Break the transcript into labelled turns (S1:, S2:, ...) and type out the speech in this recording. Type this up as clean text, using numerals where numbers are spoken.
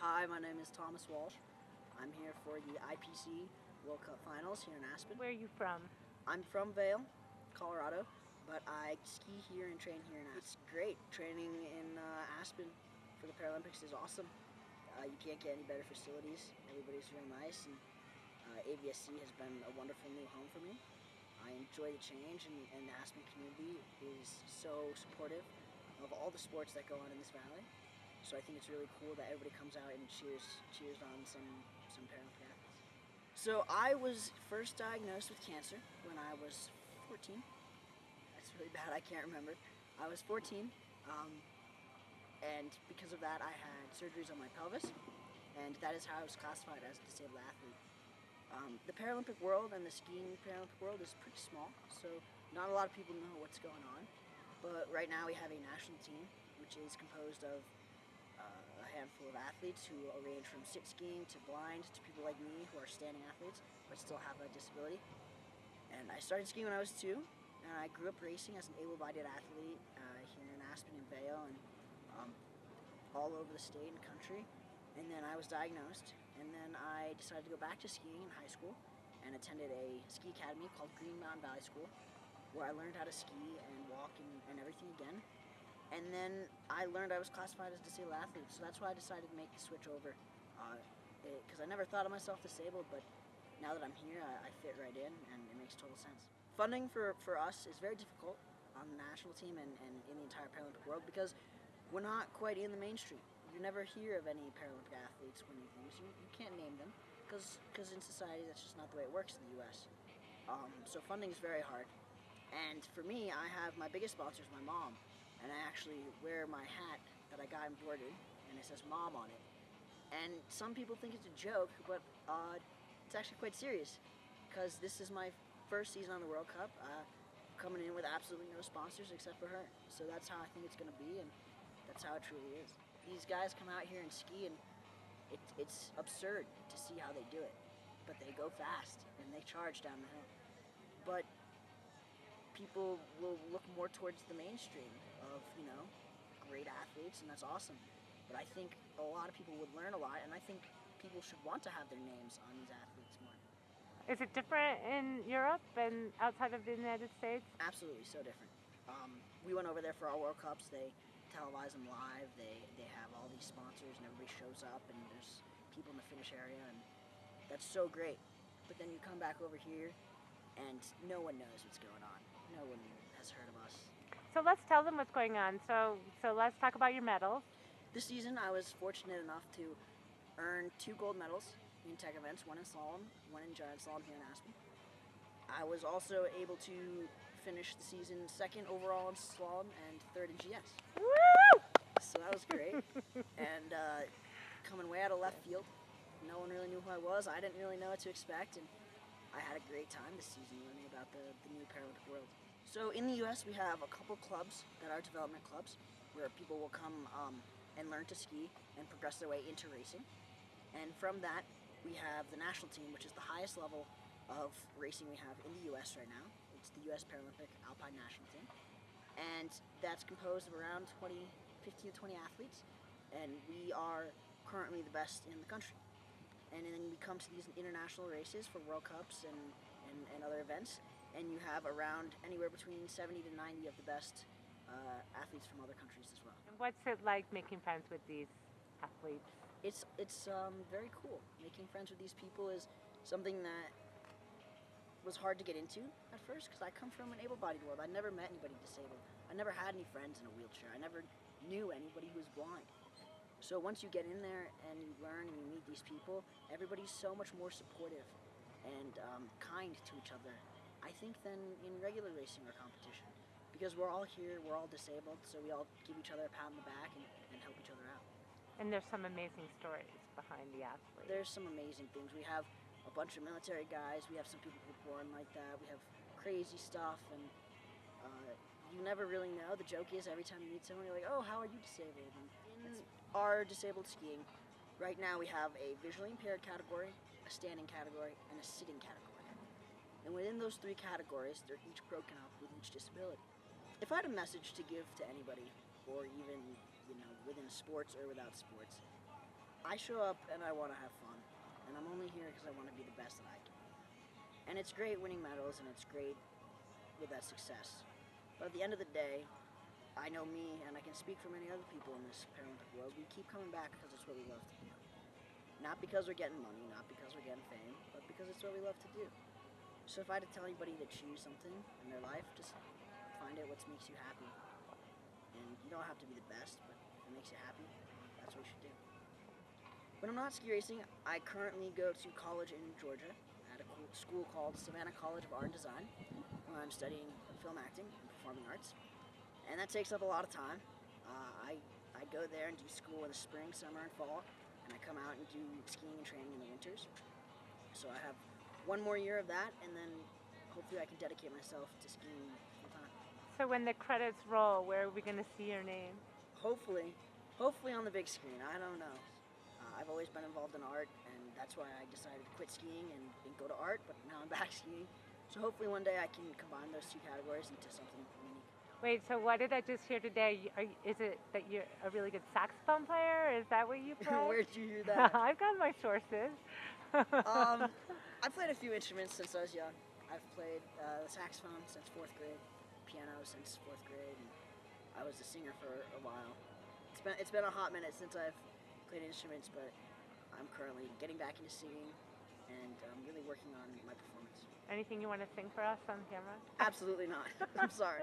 S1: Hi, my name is Charles Walsh. I'm here for the IPC World Cup Finals here in Aspen.
S2: Where are you from?
S1: I'm from Vail, Colorado, but I ski here and train here in Aspen. It's great. Training in Aspen for the Paralympics is awesome. You can't get any better facilities. Everybody's real nice, and AVSC has been a wonderful new home for me. I enjoy the change, and the Aspen community is so supportive of all the sports that go on in this valley. So I think it's really cool that everybody comes out and cheers on some Paralympic athletes. So I was first diagnosed with cancer when I was 14. That's really bad, I can't remember. I was 14, and because of that I had surgeries on my pelvis, and that is how I was classified as a disabled athlete. The Paralympic world and the skiing Paralympic world is pretty small, so not a lot of people know what's going on. But right now we have a national team, which is composed of a handful of athletes who range from sit skiing to blind to people like me who are standing athletes but still have a disability. And I started skiing when I was 2, and I grew up racing as an able-bodied athlete here in Aspen and Vail and all over the state and country. And then I was diagnosed, and then I decided to go back to skiing in high school and attended a ski academy called Green Mountain Valley School, where I learned how to ski and walk and everything again. And then I learned I was classified as a disabled athlete, so that's why I decided to make the switch over. Because I never thought of myself disabled, but now that I'm here, I fit right in, and it makes total sense. Funding for us is very difficult on the national team and in the entire Paralympic world, because we're not quite in the mainstream. You never hear of any Paralympic athletes winning things. You can't name them, because in society that's just not the way it works in the U.S. So funding is very hard. And for me, I have my biggest sponsor is my mom. And I actually wear my hat that I got embroidered, and it says Mom on it. And some people think it's a joke, but it's actually quite serious, because this is my first season on the World Cup, coming in with absolutely no sponsors except for her. So that's how I think it's going to be, and that's how it truly is. These guys come out here and ski, and it's absurd to see how they do it. But they go fast, and they charge down the hill. But people will look more towards the mainstream of, great athletes, and that's awesome. But I think a lot of people would learn a lot, and I think people should want to have their names on these athletes more.
S2: Is it different in Europe and outside of the United States?
S1: Absolutely, so different. We went over there for our World Cups. They televise them live. They have all these sponsors, and everybody shows up, and there's people in the finish area, and that's so great. But then you come back over here, and no one knows what's going on. No one has heard of us.
S2: So let's tell them what's going on. So let's talk about your medals.
S1: This season I was fortunate enough to earn 2 gold medals in tech events, one in slalom, one in giant slalom here in Aspen. I was also able to finish the season 2nd overall in slalom and 3rd in GS.
S2: Woo!
S1: So that was great. And coming way out of left field, no one really knew who I was. I didn't really know what to expect, and I had a great time this season learning about the new Paralympic world. So in the U.S. we have a couple clubs that are development clubs where people will come and learn to ski and progress their way into racing. And from that we have the national team, which is the highest level of racing we have in the U.S. right now. It's the U.S. Paralympic Alpine national team. And that's composed of around 15 to 20 athletes, and we are currently the best in the country. And then we come to these international races for World Cups and other events, and you have around anywhere between 70 to 90 of the best athletes from other countries as well.
S2: And what's it like making friends with these athletes?
S1: It's very cool. Making friends with these people is something that was hard to get into at first, because I come from an able-bodied world. I never met anybody disabled. I never had any friends in a wheelchair. I never knew anybody who was blind. So once you get in there and you learn and you meet these people, everybody's so much more supportive and kind to each other, I think, than in regular racing or competition. Because we're all here, we're all disabled, so we all give each other a pat on the back and help each other out.
S2: And there's some amazing stories behind the athletes.
S1: There's some amazing things. We have a bunch of military guys, we have some people who were born like that, we have crazy stuff, and you never really know. The joke is every time you meet someone, you're like, oh, how are you disabled? And in our disabled skiing, right now we have a visually impaired category, a standing category, and a sitting category. And within those 3 categories, they're each broken up with each disability. If I had a message to give to anybody, or even within sports or without sports, I show up and I want to have fun, and I'm only here because I want to be the best that I can. And it's great winning medals, and it's great with that success. But at the end of the day, I know me, and I can speak for many other people in this Paralympic world. We keep coming back because it's what we love to do. Not because we're getting money, not because we're getting fame, but because it's what we love to do. So if I had to tell anybody to choose something in their life, just find out what makes you happy. And you don't have to be the best, but if it makes you happy, that's what you should do. When I'm not ski racing, I currently go to college in Georgia at a cool school called Savannah College of Art and Design, where I'm studying film acting and performing arts. And that takes up a lot of time. I go there and do school in the spring, summer, and fall, and I come out and do skiing and training in the winters. So I have one more year of that, and then hopefully I can dedicate myself to skiing full time.
S2: So when the credits roll, where are we going to see your name?
S1: Hopefully on the big screen. I don't know. I've always been involved in art, and that's why I decided to quit skiing and go to art, but now I'm back skiing. So hopefully one day I can combine those two categories into something unique.
S2: Wait, so what did I just hear today? Is it that you're a really good saxophone player? Is that what you play?
S1: Where'd you hear that?
S2: I've got my sources.
S1: I've played a few instruments since I was young. I've played the saxophone since 4th grade, piano since 4th grade, and I was a singer for a while. It's been a hot minute since I've played instruments, but I'm currently getting back into singing, and I'm really working on my performance.
S2: Anything you want to sing for us on camera?
S1: Absolutely not. I'm sorry.